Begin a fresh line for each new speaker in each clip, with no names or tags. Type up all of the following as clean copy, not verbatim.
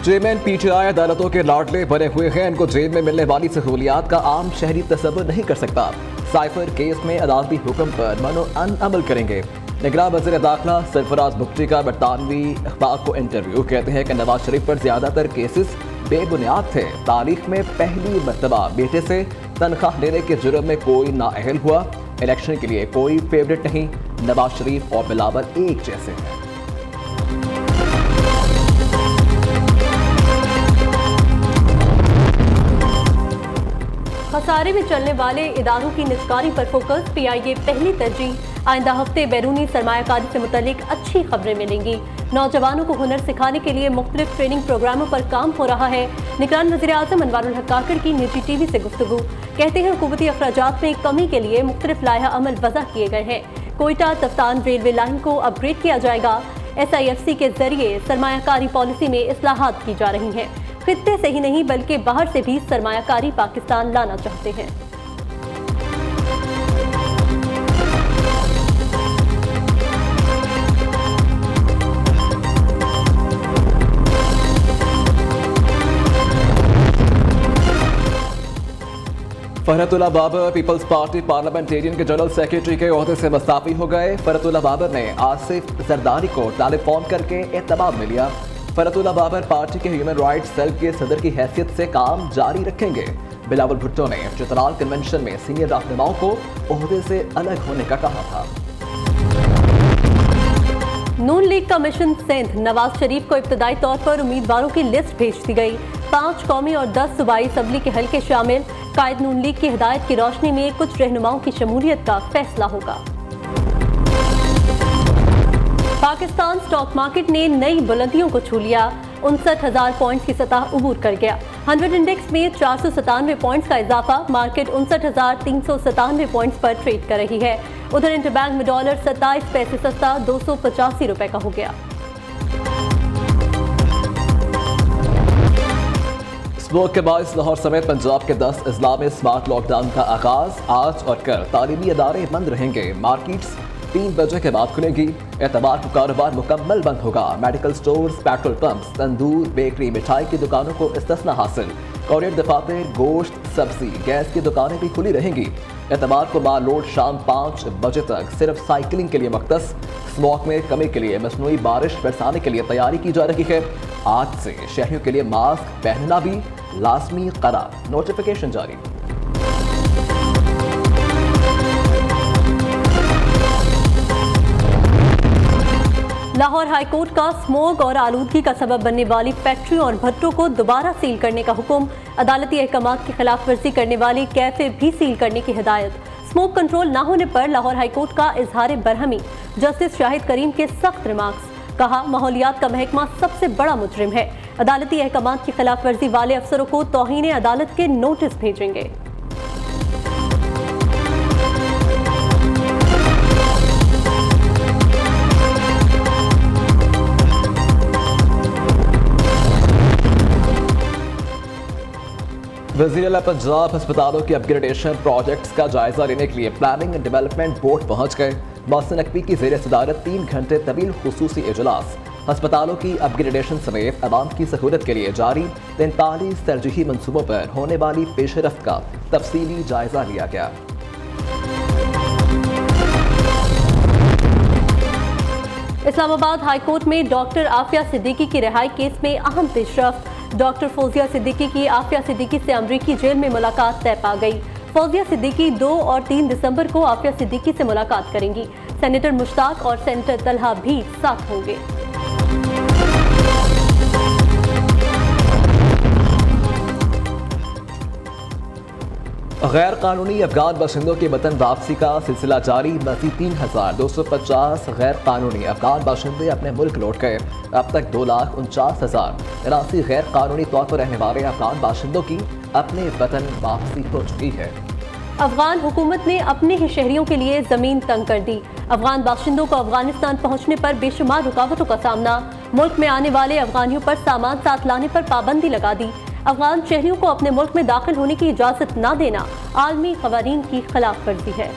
Chairman PTI अदालतों के लाडले बने हुए हैं। इनको जेल में मिलने वाली सहूलियात का आम शहरी तसव्वुर नहीं कर सकता। साइफर केस में अदालती हुक्म पर मनो अमल करेंगे। निगरान वज़ीर दाखिला सरफराज बुख्ती का बरतानवी अखबार को इंटरव्यू। कहते हैं कि नवाज शरीफ पर ज्यादातर केसेस बेबुनियाद थे। तारीख में पहली मर्तबा बेटे से तनख्वाह लेने के जुर्म में कोई नाअहल हुआ। इलेक्शन के लिए कोई फेवरेट नहीं। नवाज शरीफ और बिलावल एक जैसे हैं।
खसारे में चलने वाले इदारों की निजकारी पर फोकस। पीआईए पहली तरजीह। आइंदा हफ्ते बैरूनी सरमायाकारी से मुतल्लिक अच्छी खबरें मिलेंगी। नौजवानों को हुनर सिखाने के लिए मुख्तलिफ ट्रेनिंग प्रोग्रामों पर काम हो रहा है। निगरान वज़ीर आज़म अनवारुल हक काकड़ की निजी टीवी से गुफ्तगू। कहते हैं हुकूमती अखराजात में कमी के लिए मुख्तलिफ लाया अमल वज़ा किए गए हैं। कोयटा तफ्तान रेलवे लाइन को अपग्रेड किया जाएगा। SIFC के जरिए सरमायाकारी पॉलिसी में इस्लाहात की जा रही हैं। खित्ते से ही नहीं बल्कि बाहर से भी सरमायाकारी पाकिस्तान लाना चाहते हैं।
Farhatullah Babar peoples party parliamentarian के जनरल सेक्रेटरी के ओहदे से मुस्ताफी हो गए। फरहतुल्लाह बाबर ने आसिफ जरदारी को टेलीफोन करके एतमाद में लिया। फरहतुल्लाह बाबर पार्टी के ह्यूमन राइट्स सेल के सदर की हैसियत से काम जारी रखेंगे। बिलावल भुट्टो ने चित्राल कन्वेंशन में सीनियर रहनुमाओं को ओहदे से अलग होने का कहा था।
नून लीग का मिशन सिंध। नवाज शरीफ को इब्तदाई तौर पर उम्मीदवारों की लिस्ट भेज दी गई। 5 कौमी और 10 सूबाई असम्बली के हल्के शामिल। कायद नून लीग की हिदायत की रोशनी में कुछ रहनुमाओं की शमूलियत का फैसला होगा। पाकिस्तान स्टॉक मार्केट ने नई बुलंदियों को छू लिया। 59,000 पॉइंट्स की सतह उबूर कर गया। 100 इंडेक्स में 497 पॉइंट्स का इजाफा। मार्केट 59,397 पॉइंट्स पर ट्रेड कर रही है। उधर इंटरबैंक में डॉलर 27 पैसे सस्ता 285 रुपए का हो गया।
स्मोक के बायस लाहौर समेत पंजाब के 10 अजला में स्मार्ट लॉकडाउन का आगाज। आज और कल तालीमी अदारे बंद रहेंगे। मार्केट्स 3 बजे के बाद खुलेंगी। एतवार को कारोबार मुकम्मल बंद होगा। मेडिकल स्टोर्स, पेट्रोल पंप्स, तंदूर, बेकरी, मिठाई की दुकानों को इस्तिस्ना हासिल। कॉरियर दफातर, गोश्त, सब्जी, गैस की दुकानें भी खुली रहेंगी। एतवार को माल रोड शाम 5 बजे तक सिर्फ साइकिलिंग के लिए मख्तस। स्मॉग में कमी के लिए मसनूई बारिश बरसाने के लिए तैयारी की जा रही है। आज से शहरियों के लिए मास्क पहनना भी लाजमी करार। नोटिफिकेशन जारी।
लाहौर हाईकोर्ट का स्मोग और आलूदगी का सबब बनने वाली फैक्ट्रियों और भट्टों को दोबारा सील करने का हुक्म। अदालती अहकामात की खिलाफ वर्जी करने वाली कैफे भी सील करने की हिदायत। स्मोक कंट्रोल न होने पर लाहौर हाईकोर्ट का इजहार बरहमी। जस्टिस शाहिद करीम के सख्त रिमार्क्स। कहा, माहौलियात का महकमा सबसे बड़ा मुजरिम है। अदालती अहकामात की खिलाफ वर्जी वाले अफसरों को तौहीन अदालत के नोटिस भेजेंगे।
वज़ीर आला पंजाब अस्पतालों की अपग्रेडेशन प्रोजेक्ट्स का जायजा लेने के लिए प्लानिंग एंड डेवलपमेंट बोर्ड पहुंच गए। मोहसिन नकवी की ज़ेर सदारत 3 घंटे तवील खुसूसी इजलास। अस्पतालों की अपग्रेडेशन समेत आवाम की सहूलत के लिए जारी 43 तरजीही मनसूबों पर होने वाली पेशरफ्त का तफसीली जायजा लिया गया।
इस्लामाबाद हाईकोर्ट में डॉक्टर आफिया सिद्दीकी की रिहाई केस में अहम पेशरफ्त। डॉक्टर फौजिया सिद्दीकी की आफिया सिद्दीकी से अमरीकी जेल में मुलाकात तय पा गई। फौजिया सिद्दीकी 2 और 3 दिसंबर को आफिया सिद्दीकी से मुलाकात करेंगी। सेनेटर मुश्ताक और सेनेटर तलहा भी साथ होंगे।
गैर कानूनी अफगान बाशिंदों की वतन वापसी का सिलसिला जारी। मज़ीद 3,250 गैर कानूनी अफगान बाशिंदे अपने मुल्क लौट गए। अब तक 2,49,083 गैर कानूनी तौर पर रहने वाले अफगान बाशिंदों की अपने वतन वापसी हो चुकी है।
अफगान हुकूमत ने अपने ही शहरियों के लिए जमीन तंग कर दी। अफगान बाशिंदों को अफगानिस्तान पहुंचने पर बेशुमार रुकावटों का सामना। मुल्क में आने वाले अफगानियों पर सामान साथ लाने पर पाबंदी लगा दी। अफगान शहरियों को अपने मुल्क में दाखिल होने की इजाजत न देना आलमी क़वानीन की खिलाफ वर्जी है।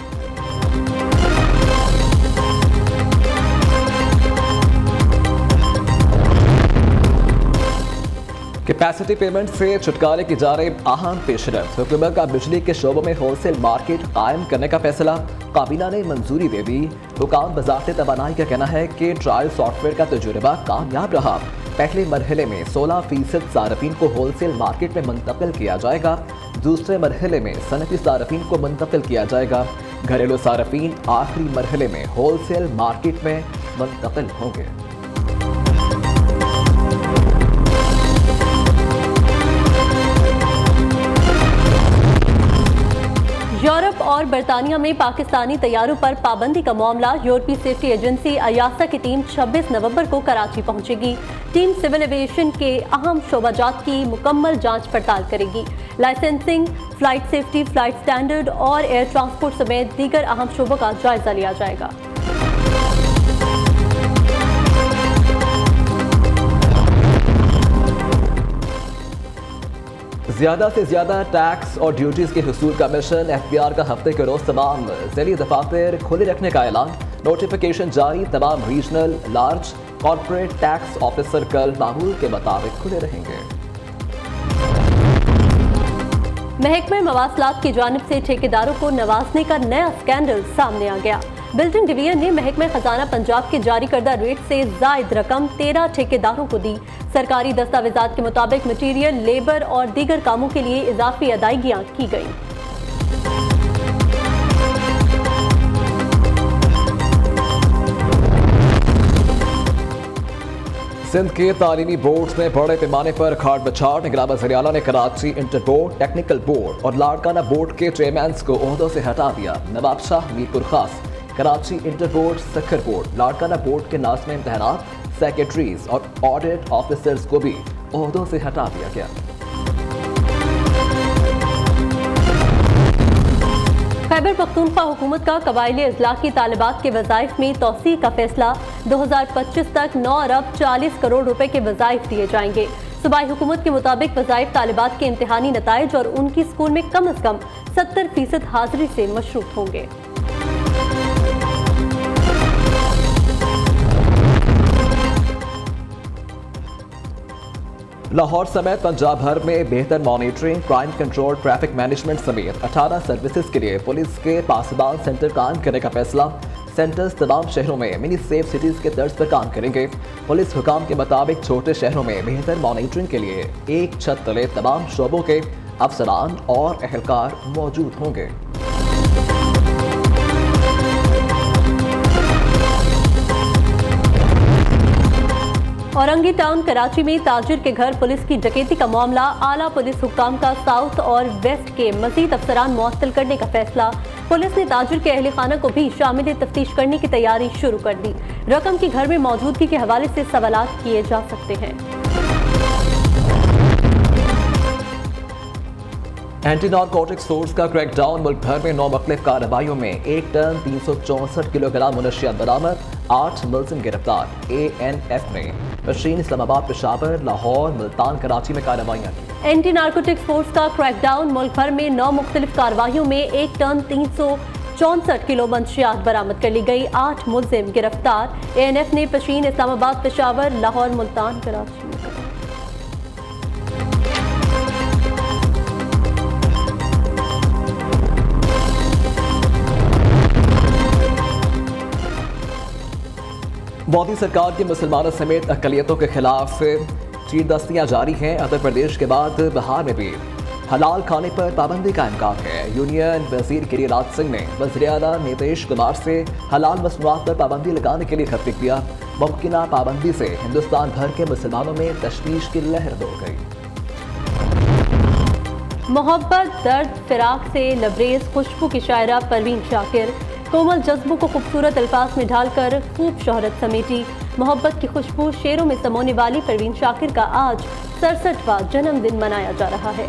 कैपेसिटी पेमेंट से छुटकारे की जा रही अहम पेशरफ। हुकूमत का बिजली के शोबों में होलसेल मार्केट कायम करने का फैसला, काबीना ने मंजूरी दे दी। हुकाम वज़ारत तवानाई का कहना है कि ट्रायल सॉफ्टवेयर का तजुर्बा कामयाब रहा। पहले मरहले में 16% सारफीन को होलसेल मार्केट में मुंतकिल किया जाएगा। दूसरे मरहले में सनती सारफीन को मुंतकिल किया जाएगा। घरेलू सारफीन आखिरी मरहले में होलसेल मार्केट में मुंतकिल होंगे।
यूरोप और बरतानिया में पाकिस्तानी तैयारों पर पाबंदी का मामला। यूरोपीय सेफ्टी एजेंसी अयासा की टीम 26 नवंबर को कराची पहुंचेगी। टीम सिविल एविएशन के अहम शोबाजात की मुकम्मल जांच पड़ताल करेगी। Licensing, flight safety, flight standard और एयर ट्रांसपोर्ट समेत दीगर अहम शोबों का जायजा लिया जाएगा।
ज्यादा से ज्यादा टैक्स और ड्यूटीज के हुसूल का मिशन। एफबीआर का हफ्ते के रोज तमाम ज़ैली दफातर खुले रखने का ऐलान। नोटिफिकेशन जारी। तमाम regional, large corporate tax officer कल मामूल के मुताबिक खुले रहेंगे।
महकमे मवासलात की जानिब से ठेकेदारों को नवाजने का नया स्कैंडल सामने आ गया। बिल्डिंग डिवीजन ने महकमे खजाना पंजाब के जारी करदा रेट से जायद रकम 13 ठेकेदारों को दी। सरकारी दस्तावेजात के मुताबिक मटीरियल, लेबर और दीगर कामों के लिए इजाफी अदायगियां की गई।
सिंध के तालीमी बोर्ड में बड़े पैमाने पर खाट बछाट। निगरान वज़ीर आला ने Karachi inter board, technical board और लाड़काना बोर्ड के चेयरमैन को ओहदों से हटा दिया। नवाब शाह मीरपुर खास, Karachi inter board, Sukkur board, Larkana board के नाज़िम इम्तिहानात, सेक्रेटरीज और ऑडिट ऑफिसर्स को भी ओहदों से हटा दिया गया।
खैबर पख्तूनख्वा हुकूमत का कबायली अजला की तालिबात के वज़ाइफ में तौसीह का फैसला। 2025 तक 9 अरब 40 करोड़ रुपए के वज़ाइफ दिए जाएंगे। सूबाई हुकूमत के मुताबिक वज़ाइफ तालिबात के इम्तिहानी नताइज और उनकी स्कूल में कम अज कम 70% हाजिरी से मशरूत होंगे।
लाहौर समेत पंजाब भर में बेहतर monitoring, crime control, traffic management समेत 18 सर्विसेज के लिए पुलिस के पासबान सेंटर कायम करने का फैसला। सेंटर्स तमाम शहरों में मिनी सेफ सिटीज के तर्ज पर काम करेंगे। पुलिस हुकाम के मुताबिक छोटे शहरों में बेहतर मॉनिटरिंग के लिए एक छत तले तमाम शोबों के अफसरान और एहलकार मौजूद होंगे।
औरंगी टाउन कराची में ताजिर के घर पुलिस की डकैती का मामला। आला पुलिस हुक्काम का साउथ और वेस्ट के मजीद अफसरान मुअत्तल करने का फैसला। पुलिस ने ताजिर के अहले खाना को भी शामिल तफ्तीश करने की तैयारी शुरू कर दी। रकम की घर में मौजूदगी के हवाले से सवालात किए जा सकते हैं।
एंटी नारकोटिक्स फोर्स का क्रैकडाउन। मुल्क भर में 9 मुख्तलिफ कार्रवाइयों में 1 टन 364 किलोग्राम मुनशियात बरामद, 8 मुलजिम गिरफ्तार। ANF ने मशीन इस्लामाबाद, पेशावर, लाहौर, मुल्तान, कराची में कार्रवाइयाँ की।
एंटी नारकोटिक्स फोर्स का क्रैकडाउन। मुल्क भर में 9 मुख्तलिफ कार्रवाइयों में 1 टन 364 किलो मंशियात बरामद कर ली गई, 8 मुलजिम गिरफ्तार। ANF ने मशीन इस्लामाबाद, पेशावर, लाहौर, मुल्तान, कराची में
मोदी सरकार की मुसलमानों समेत अक़लियतों के खिलाफ चीरदस्तियाँ जारी हैं। उत्तर प्रदेश के बाद बिहार में भी हलाल खाने पर पाबंदी का इम्कान है। यूनियन वजीर गिरिराज सिंह ने वज़ीर आला नीतीश कुमार से हलाल मसनूआत पर पाबंदी लगाने के लिए खत लिख दिया। मुमकिना पाबंदी से हिंदुस्तान भर के मुसलमानों में तशवीश की लहर दौड़ गई।
मोहब्बत, दर्द, फिराक से लबरेज खुशबू की शायरा परवीन शाकिर कोमल जज्बों को खूबसूरत अल्फाज में ढालकर खूब शोहरत समेटी। मोहब्बत की खुशबू शेरों में समोने वाली परवीन शाकिर का आज 67वां जन्मदिन मनाया जा रहा है।